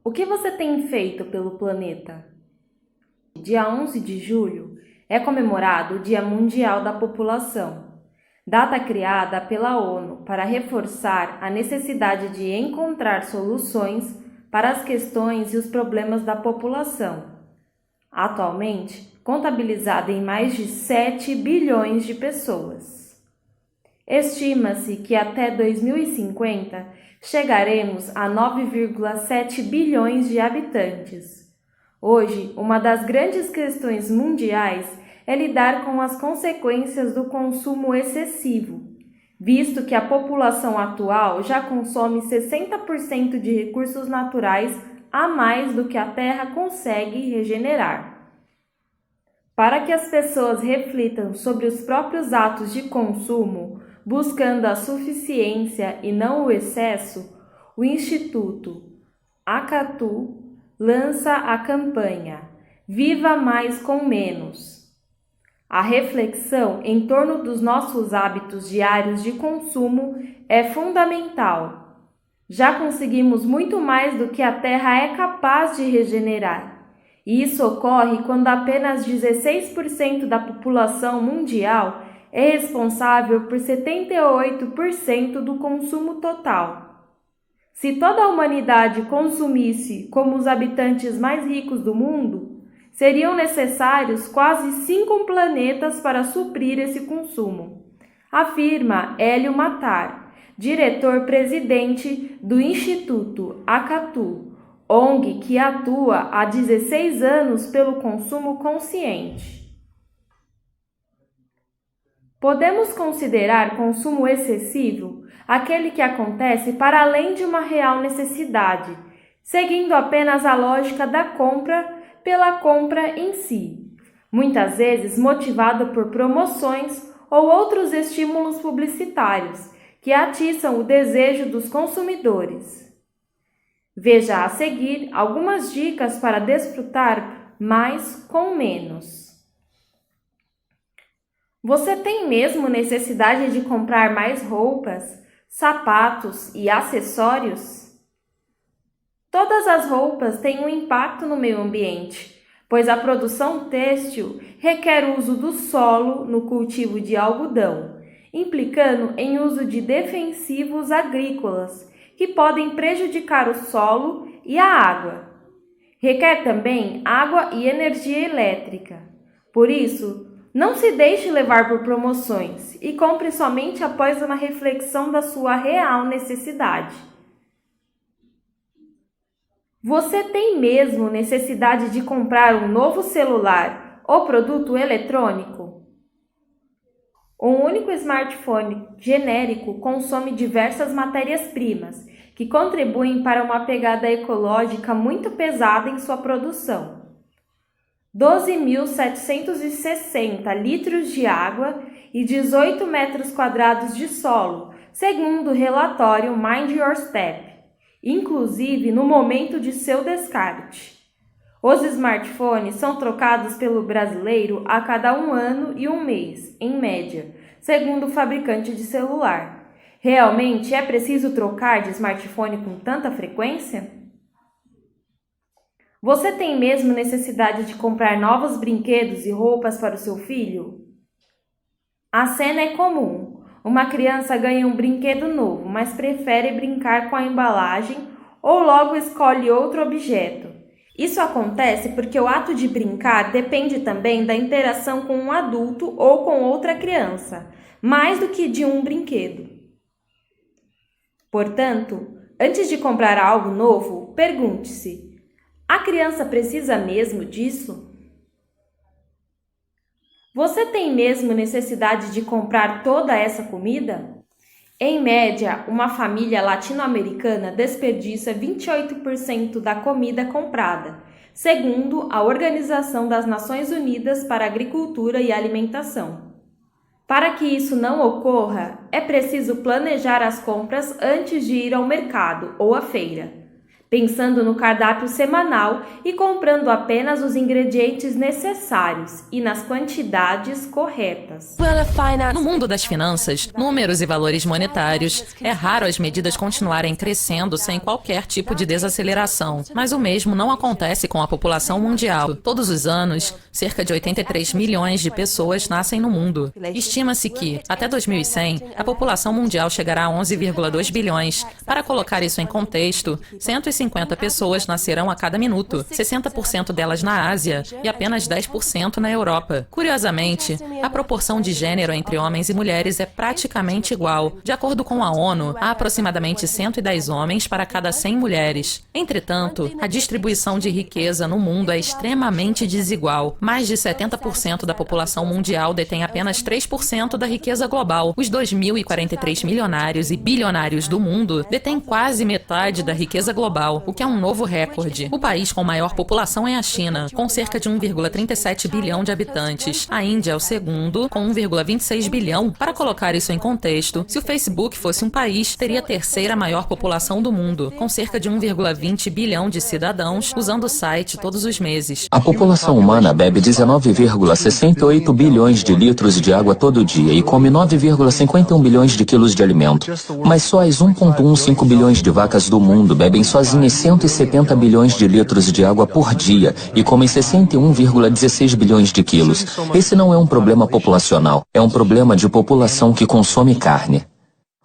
O que você tem feito pelo planeta? Dia 11 de julho é comemorado o Dia Mundial da População, data criada pela ONU para reforçar a necessidade de encontrar soluções para as questões e os problemas da população, atualmente contabilizada em mais de 7 bilhões de pessoas. Estima-se que até 2050 chegaremos a 9,7 bilhões de habitantes. Hoje, uma das grandes questões mundiais é lidar com as consequências do consumo excessivo, visto que a população atual já consome 60% de recursos naturais a mais do que a Terra consegue regenerar. Para que as pessoas reflitam sobre os próprios atos de consumo, buscando a suficiência e não o excesso, o Instituto Acatu lança a campanha Viva Mais com Menos. A reflexão em torno dos nossos hábitos diários de consumo é fundamental. Já conseguimos muito mais do que a Terra é capaz de regenerar. E isso ocorre quando apenas 16% da população mundial é responsável por 78% do consumo total. Se toda a humanidade consumisse como os habitantes mais ricos do mundo, seriam necessários quase 5 planetas para suprir esse consumo, afirma Hélio Matar, diretor-presidente do Instituto Acatu, ONG que atua há 16 anos pelo consumo consciente. Podemos considerar consumo excessivo aquele que acontece para além de uma real necessidade, seguindo apenas a lógica da compra pela compra em si, muitas vezes motivado por promoções ou outros estímulos publicitários que atiçam o desejo dos consumidores. Veja a seguir algumas dicas para desfrutar mais com menos. Você tem mesmo necessidade de comprar mais roupas, sapatos e acessórios? Todas as roupas têm um impacto no meio ambiente, pois a produção têxtil requer o uso do solo no cultivo de algodão, implicando em uso de defensivos agrícolas, que podem prejudicar o solo e a água. Requer também água e energia elétrica. Por isso, não se deixe levar por promoções e compre somente após uma reflexão da sua real necessidade. Você tem mesmo necessidade de comprar um novo celular ou produto eletrônico? Um único smartphone genérico consome diversas matérias-primas que contribuem para uma pegada ecológica muito pesada em sua produção. 12.760 litros de água e 18 metros quadrados de solo, segundo o relatório Mind Your Step, inclusive no momento de seu descarte. Os smartphones são trocados pelo brasileiro a cada 1 ano e 1 mês, em média, segundo o fabricante de celular. Realmente é preciso trocar de smartphone com tanta frequência? Você tem mesmo necessidade de comprar novos brinquedos e roupas para o seu filho? A cena é comum. Uma criança ganha um brinquedo novo, mas prefere brincar com a embalagem ou logo escolhe outro objeto. Isso acontece porque o ato de brincar depende também da interação com um adulto ou com outra criança, mais do que de um brinquedo. Portanto, antes de comprar algo novo, pergunte-se: a criança precisa mesmo disso? Você tem mesmo necessidade de comprar toda essa comida? Em média, uma família latino-americana desperdiça 28% da comida comprada, segundo a Organização das Nações Unidas para a Agricultura e Alimentação. Para que isso não ocorra, é preciso planejar as compras antes de ir ao mercado ou à feira. pensando no cardápio semanal e comprando apenas os ingredientes necessários e nas quantidades corretas. No mundo das finanças, números e valores monetários, é raro as medidas continuarem crescendo sem qualquer tipo de desaceleração. Mas o mesmo não acontece com a população mundial. Todos os anos, cerca de 83 milhões de pessoas nascem no mundo. Estima-se que, até 2100, a população mundial chegará a 11,2 bilhões. Para colocar isso em contexto, 150 pessoas nascerão a cada minuto, 60% delas na Ásia e apenas 10% na Europa. Curiosamente, a proporção de gênero entre homens e mulheres é praticamente igual. De acordo com a ONU, há aproximadamente 110 homens para cada 100 mulheres. Entretanto, a distribuição de riqueza no mundo é extremamente desigual. Mais de 70% da população mundial detém apenas 3% da riqueza global. Os 2.043 milionários e bilionários do mundo detêm quase metade da riqueza global, o que é um novo recorde. O país com maior população é a China, com cerca de 1,37 bilhão de habitantes. A Índia é o segundo, com 1,26 bilhão. Para colocar isso em contexto, se o Facebook fosse um país, teria a terceira maior população do mundo, com cerca de 1,20 bilhão de cidadãos usando o site todos os meses. A população humana bebe 19,68 bilhões de litros de água todo dia e come 9,51 bilhões de quilos de alimento. Mas só as 1,15 bilhões de vacas do mundo bebem sozinhas 170 bilhões de litros de água por dia e comem 61,16 bilhões de quilos. Esse não é um problema populacional, é um problema de população que consome carne.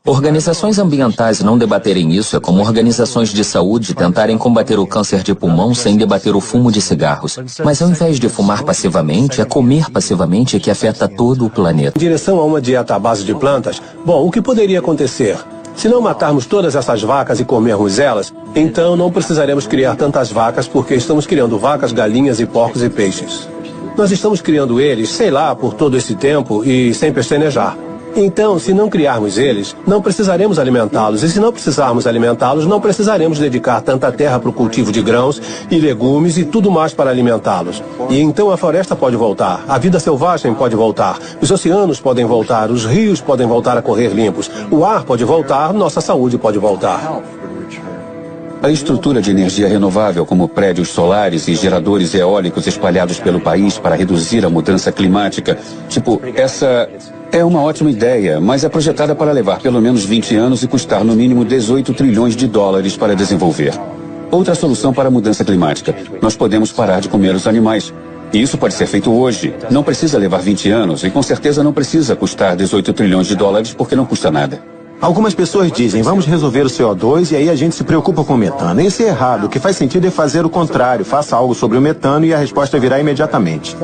Organizações ambientais não debaterem isso é como organizações de saúde tentarem combater o câncer de pulmão sem debater o fumo de cigarros. Mas ao invés de fumar passivamente, é comer passivamente que afeta todo o planeta. Em direção a uma dieta à base de plantas, bom, o que poderia acontecer? Se não matarmos todas essas vacas e comermos elas, então não precisaremos criar tantas vacas porque estamos criando vacas, galinhas e porcos e peixes. Nós estamos criando eles, sei lá, por todo esse tempo e sem pestanejar. Então, se não criarmos eles, não precisaremos alimentá-los. E se não precisarmos alimentá-los, não precisaremos dedicar tanta terra para o cultivo de grãos e legumes e tudo mais para alimentá-los. E então a floresta pode voltar, a vida selvagem pode voltar, os oceanos podem voltar, os rios podem voltar a correr limpos, o ar pode voltar, nossa saúde pode voltar. A estrutura de energia renovável, como prédios solares e geradores eólicos espalhados pelo país para reduzir a mudança climática, essa é uma ótima ideia, mas é projetada para levar pelo menos 20 anos e custar no mínimo 18 trilhões de dólares para desenvolver. Outra solução para a mudança climática: nós podemos parar de comer os animais. E isso pode ser feito hoje. Não precisa levar 20 anos e com certeza não precisa custar 18 trilhões de dólares porque não custa nada. Algumas pessoas dizem, vamos resolver o CO2 e aí a gente se preocupa com o metano. Isso é errado. O que faz sentido é fazer o contrário. Faça algo sobre o metano e a resposta virá imediatamente.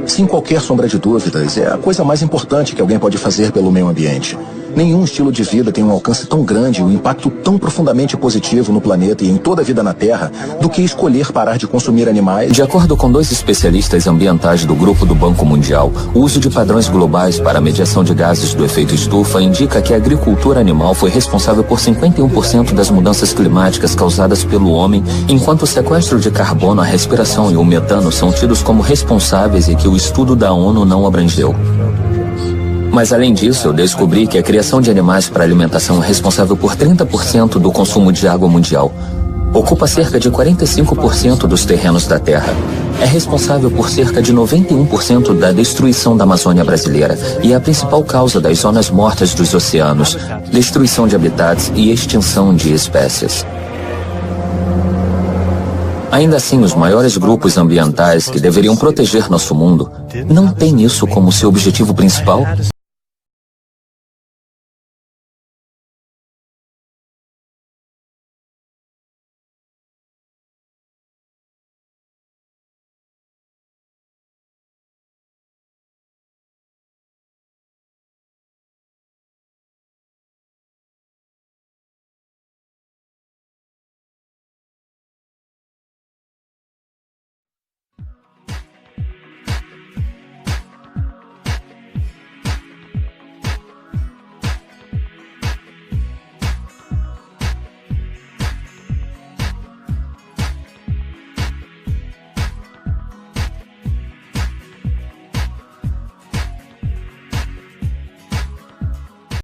Sem qualquer sombra de dúvidas, é a coisa mais importante que alguém pode fazer pelo meio ambiente. Nenhum estilo de vida tem um alcance tão grande e um impacto tão profundamente positivo no planeta e em toda a vida na Terra do que escolher parar de consumir animais. De acordo com 2 especialistas ambientais do Grupo do Banco Mundial, o uso de padrões globais para a medição de gases do efeito estufa indica que a agricultura animal foi responsável por 51% das mudanças climáticas causadas pelo homem, enquanto o sequestro de carbono, a respiração e o metano são tidos como responsáveis e que o estudo da ONU não abrangeu. Mas além disso, eu descobri que a criação de animais para alimentação é responsável por 30% do consumo de água mundial. Ocupa cerca de 45% dos terrenos da Terra. É responsável por cerca de 91% da destruição da Amazônia brasileira e é a principal causa das zonas mortas dos oceanos, destruição de habitats e extinção de espécies. Ainda assim, os maiores grupos ambientais que deveriam proteger nosso mundo não têm isso como seu objetivo principal